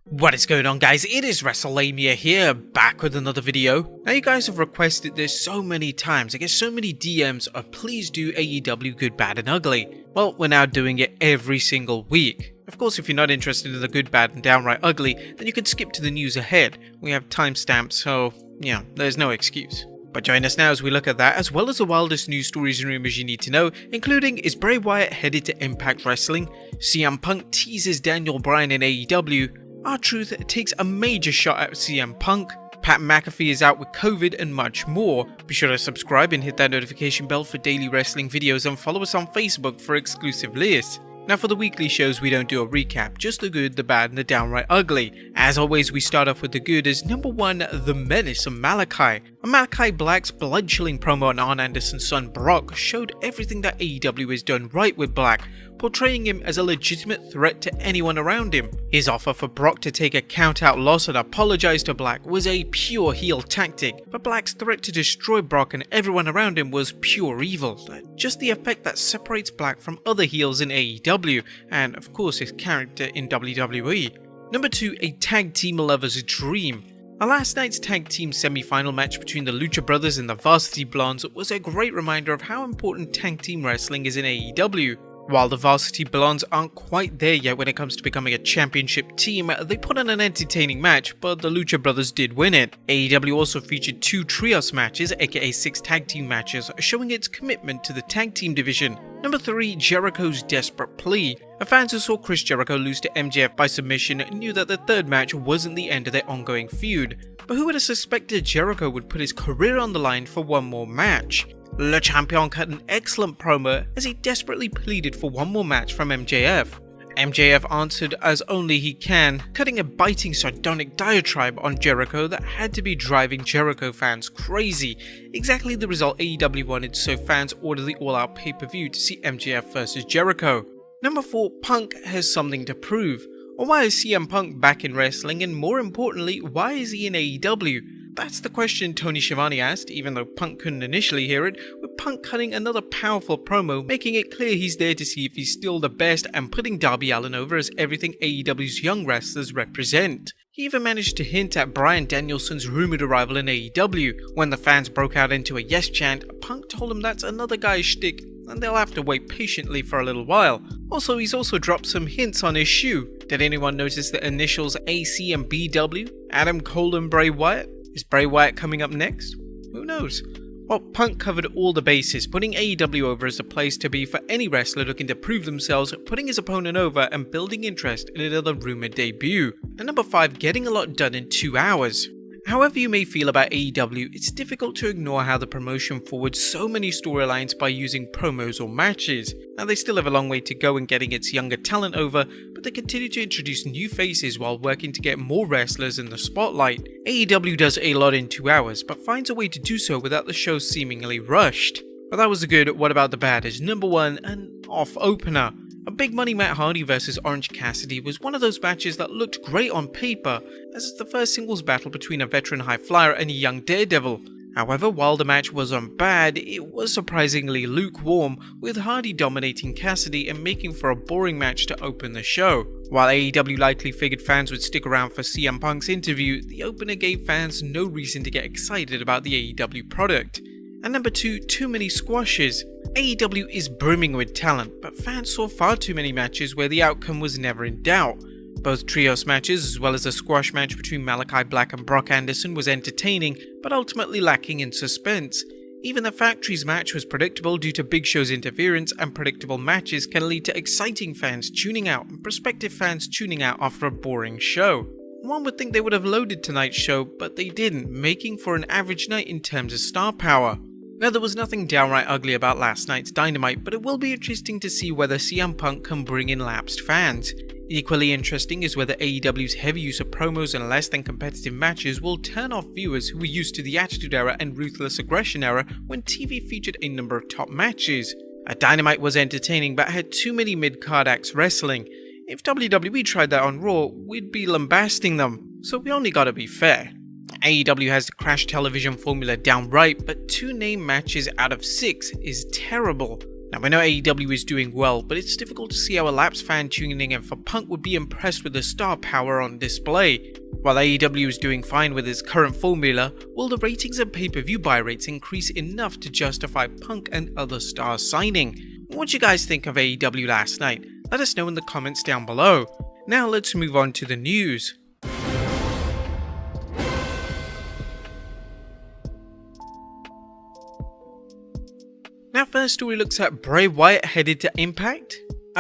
What is going on, guys? It is Wrestlelamia here, back with another video. Now, you guys have requested this so many times. I get so many DMs of please do AEW Good, Bad and Ugly. Well, we're now doing it every single week. Of course, if you're not interested in the Good, Bad and Downright Ugly, then you can skip to the news ahead. We have timestamps, so yeah, there's no excuse. But join us now as we look at that, as well as the wildest news stories and rumors you need to know, including is Bray Wyatt headed to Impact Wrestling, CM Punk teases Daniel Bryan in AEW, R-Truth takes a major shot at CM Punk, Pat McAfee is out with COVID, and much more. Be sure to subscribe and hit that notification bell for daily wrestling videos, and follow us on Facebook for exclusive lists. Now, for the weekly shows, we don't do a recap, just the good, the bad, and the downright ugly. As always, we start off with the good as number 1, The Menace of Malachi. Malachi Black's blood-chilling promo on Arn Anderson's son Brock showed everything that AEW has done right with Black, portraying him as a legitimate threat to anyone around him. His offer for Brock to take a count-out loss and apologize to Black was a pure heel tactic, but Black's threat to destroy Brock and everyone around him was pure evil. Just the effect that separates Black from other heels in AEW, and of course his character in WWE. Number 2, a tag team lover's dream. Last night's tag team semi-final match between the Lucha Brothers and the Varsity Blondes was a great reminder of how important tag team wrestling is in AEW. While the Varsity Blondes aren't quite there yet when it comes to becoming a championship team, they put on an entertaining match, but the Lucha Brothers did win it. AEW also featured 2 trios matches, aka 6 tag team matches, showing its commitment to the tag team division. Number 3, Jericho's desperate plea. Fans who saw Chris Jericho lose to MJF by submission knew that the third match wasn't the end of their ongoing feud, but who would have suspected Jericho would put his career on the line for one more match? Le Champion cut an excellent promo as he desperately pleaded for one more match from MJF. MJF answered as only he can, cutting a biting sardonic diatribe on Jericho that had to be driving Jericho fans crazy. Exactly the result AEW wanted, so fans ordered the all-out pay-per-view to see MJF versus Jericho. Number 4, Punk has something to prove. Or why is CM Punk back in wrestling, and more importantly, why is he in AEW? That's the question Tony Schiavone asked, even though Punk couldn't initially hear it, with Punk cutting another powerful promo, making it clear he's there to see if he's still the best and putting Darby Allin over as everything AEW's young wrestlers represent. He even managed to hint at Bryan Danielson's rumored arrival in AEW. When the fans broke out into a yes chant, Punk told him that's another guy's shtick and they'll have to wait patiently for a little while. Also, he's also dropped some hints on his shoe. Did anyone notice the initials AC and BW? Adam Cole and Bray Wyatt? Is Bray Wyatt coming up next? Who knows? Well, Punk covered all the bases, putting AEW over as a place to be for any wrestler looking to prove themselves, putting his opponent over and building interest in another rumored debut. And number 5, getting a lot done in 2 hours. However you may feel about AEW, it's difficult to ignore how the promotion forwards so many storylines by using promos or matches. Now, they still have a long way to go in getting its younger talent over, but they continue to introduce new faces while working to get more wrestlers in the spotlight. AEW does a lot in 2 hours, but finds a way to do so without the show seemingly rushed. But that was the good. What about the bad? Is number 1, an off-opener. A Big Money Matt Hardy vs Orange Cassidy was one of those matches that looked great on paper, as it's the first singles battle between a veteran high flyer and a young daredevil. However, while the match wasn't bad, it was surprisingly lukewarm, with Hardy dominating Cassidy and making for a boring match to open the show. While AEW likely figured fans would stick around for CM Punk's interview, the opener gave fans no reason to get excited about the AEW product. And number 2, too many squashes. AEW is brimming with talent, but fans saw far too many matches where the outcome was never in doubt. Both trios matches, as well as a squash match between Malachi Black and Brock Anderson, was entertaining, but ultimately lacking in suspense. Even the Factories match was predictable due to Big Show's interference, and predictable matches can lead to exciting fans tuning out and prospective fans tuning out after a boring show. One would think they would have loaded tonight's show, but they didn't, making for an average night in terms of star power. Now, there was nothing downright ugly about last night's Dynamite, but it will be interesting to see whether CM Punk can bring in lapsed fans. Equally interesting is whether AEW's heavy use of promos and less than competitive matches will turn off viewers who were used to the Attitude Era and Ruthless Aggression Era when TV featured a number of top matches. Dynamite was entertaining but had too many mid-card acts wrestling. If WWE tried that on Raw, we'd be lambasting them, so we only gotta be fair. AEW has the Crash Television formula down right, but 2 name matches out of 6 is terrible. Now we know AEW is doing well, but it's difficult to see how a lapsed fan tuning in for Punk would be impressed with the star power on display. While AEW is doing fine with its current formula, will the ratings and pay-per-view buy rates increase enough to justify Punk and other stars signing? What do you guys think of AEW last night? Let us know in the comments down below. Now let's move on to the news. Now first story looks at Bray Wyatt headed to Impact.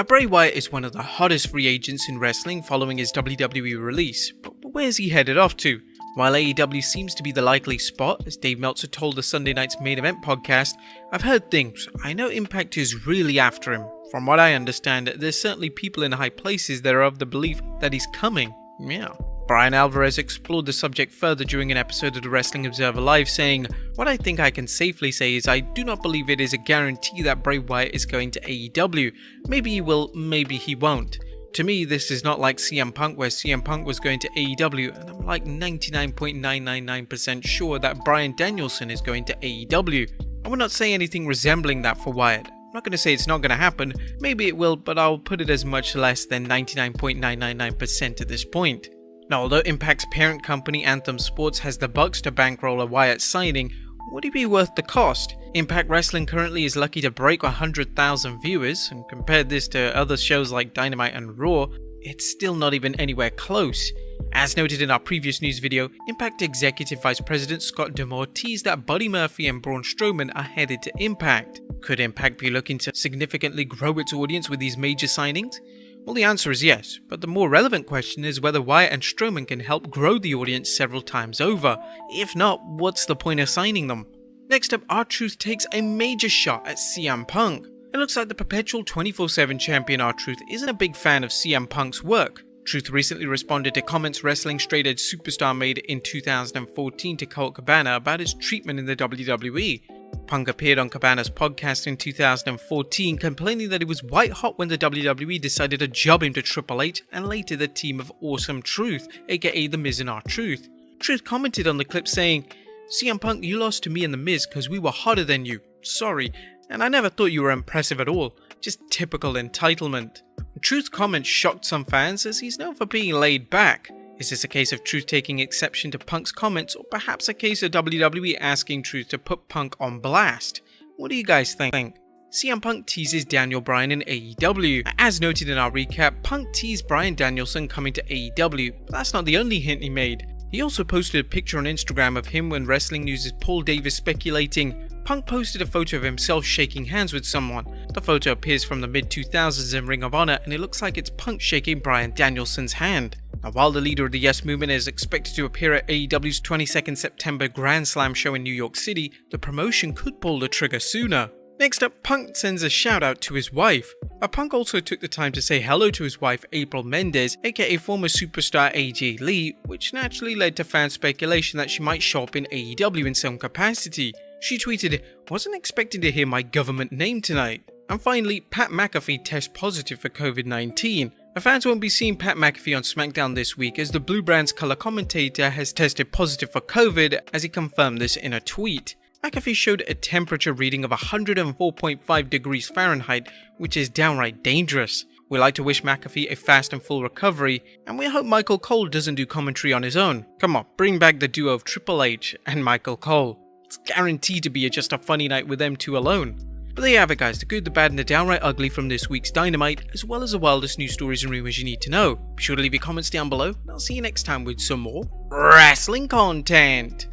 Bray Wyatt is one of the hottest free agents in wrestling following his WWE release, but where's he headed off to? While AEW seems to be the likely spot, as Dave Meltzer told the Sunday Night's Main Event podcast, I've heard things. I know Impact is really after him. From what I understand, there's certainly people in high places that are of the belief that he's coming. Yeah. Bryan Alvarez explored the subject further during an episode of the Wrestling Observer Live, saying, "What I think I can safely say is I do not believe it is a guarantee that Bray Wyatt is going to AEW. Maybe he will, maybe he won't. To me, this is not like CM Punk, where CM Punk was going to AEW, and I'm like 99.999% sure that Bryan Danielson is going to AEW. I would not say anything resembling that for Wyatt. I'm not going to say it's not going to happen, maybe it will, but I'll put it as much less than 99.999% at this point." Now, although Impact's parent company Anthem Sports has the bucks to bankroll a Wyatt signing, would he be worth the cost? Impact Wrestling currently is lucky to break 100,000 viewers, and compared this to other shows like Dynamite and Raw, it's still not even anywhere close. As noted in our previous news video, Impact Executive Vice President Scott D'Amore teased that Buddy Murphy and Braun Strowman are headed to Impact. Could Impact be looking to significantly grow its audience with these major signings? Well, the answer is yes, but the more relevant question is whether Wyatt and Strowman can help grow the audience several times over. If not, what's the point of signing them? Next up, R-Truth takes a major shot at CM Punk. It looks like the perpetual 24/7 champion R-Truth isn't a big fan of CM Punk's work. Truth recently responded to comments Wrestling Straight Edge Superstar made in 2014 to Colt Cabana about his treatment in the WWE. Punk appeared on Cabana's podcast in 2014, complaining that it was white hot when the WWE decided to job him to Triple H and later the team of Awesome Truth, aka The Miz and R-Truth. Truth commented on the clip saying, "CM Punk, you lost to me and The Miz because we were hotter than you. Sorry, and I never thought you were impressive at all. Just typical entitlement." Truth's comments shocked some fans as he's known for being laid back. Is this a case of Truth taking exception to Punk's comments, or perhaps a case of WWE asking Truth to put Punk on blast? What do you guys think? CM Punk teases Daniel Bryan in AEW. As noted in our recap, Punk teased Bryan Danielson coming to AEW, but that's not the only hint he made. He also posted a picture on Instagram of him when Wrestling News' Paul Davis speculating. Punk posted a photo of himself shaking hands with someone. The photo appears from the mid-2000s in Ring of Honor, and it looks like it's Punk shaking Bryan Danielson's hand. Now, while the leader of the Yes Movement is expected to appear at AEW's 22nd September Grand Slam show in New York City, the promotion could pull the trigger sooner. Next up, Punk sends a shout out to his wife. Punk also took the time to say hello to his wife April Mendez, aka former superstar AJ Lee, which naturally led to fan speculation that she might show up in AEW in some capacity. She tweeted, "Wasn't expecting to hear my government name tonight." And finally, Pat McAfee tests positive for COVID-19. The fans won't be seeing Pat McAfee on SmackDown this week as the Blue Brand's color commentator has tested positive for COVID, as he confirmed this in a tweet. McAfee showed a temperature reading of 104.5 degrees Fahrenheit, which is downright dangerous. We like to wish McAfee a fast and full recovery, and we hope Michael Cole doesn't do commentary on his own. Come on, bring back the duo of Triple H and Michael Cole. It's guaranteed to be just a funny night with them two alone. But there you have it, guys, the good, the bad and the downright ugly from this week's Dynamite, as well as the wildest news stories and rumors you need to know. Be sure to leave your comments down below, and I'll see you next time with some more wrestling content.